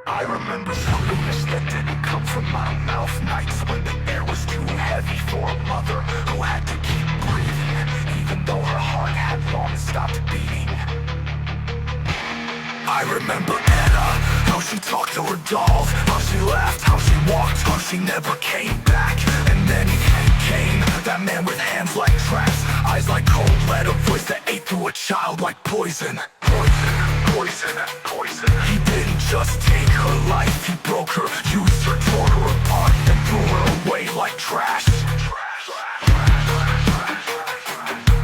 I remember screams that didn't come from my mouth. Nights when the air was too heavy for a mother who had to keep breathing, even though her heart had long stopped beating. I remember Anna, how she talked to her dolls, how she laughed, how she walked, how she never came back. And then came that man with hands like traps, eyes like cold lead, a voice that ate through a child like poison. Poison, poison, poison. He didn't just take her life, he broke her, used her, tore her apart, and threw her away like trash.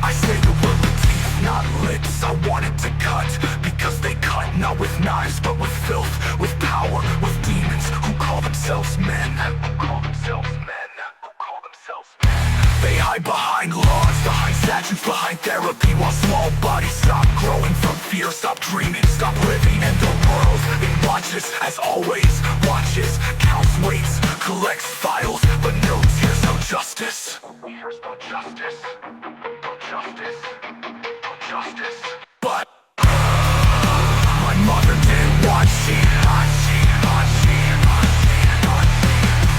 I say the word with teeth, not lips. I wanted to cut, because they cut not with knives but with filth, with power, with demons who call themselves men. They hide behind laws, behind statutes, behind therapy, while small bodies stop growing from fear, stop dreaming, stop living. And the world, it watches, as always, watches, counts, waits, collects files, but no tears, no justice. Here's no justice, no justice, no justice. But my mother did what she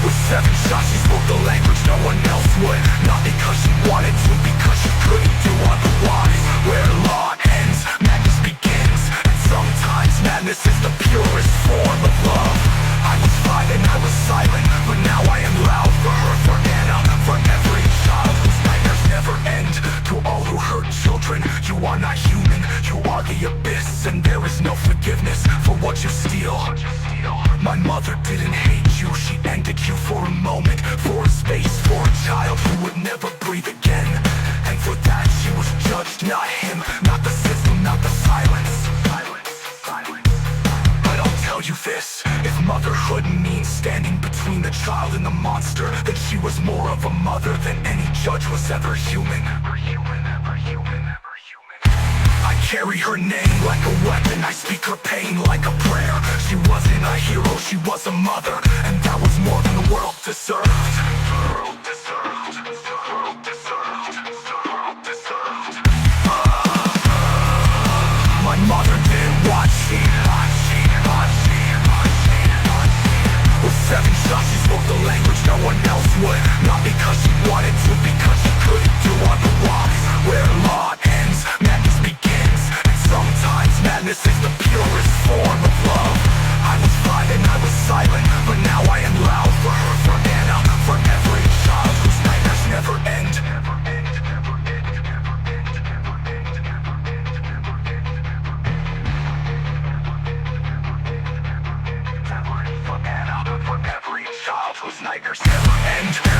with 7 shots, she spoke the language no one else would. Not because she wanted to, because she couldn't do otherwise. Where law ends, madness begins. And sometimes madness is the purest form of love. I was 5 and I was silent, but now I am loud. For her, for Anna, for every child whose nightmares never end. To all who hurt children, you are not human. You are the abyss, and there is no forgiveness for what you steal. My mother didn't hate you, she ended you for a moment, for a space, for a child who would never breathe again. And for that she was judged, not him, not the system, not the silence. But I'll tell you this, if motherhood means standing between the child and the monster, then she was more of a mother than any judge was ever human. I carry her name like a weapon, I speak her pain like a prayer. She wasn't a hero, she was a mother, and that was more than the world deserved. My mother did what she with 7 shots, she spoke the language no one else would. Not because she wanted to, because she couldn't do otherwise. Where law ends, madness begins. And sometimes madness is the purest form of love. I was 5 and I was silent, but now I am loud. For her, for Anna, for every child whose nightmares never end. For Anna, for every child whose nightmares never end.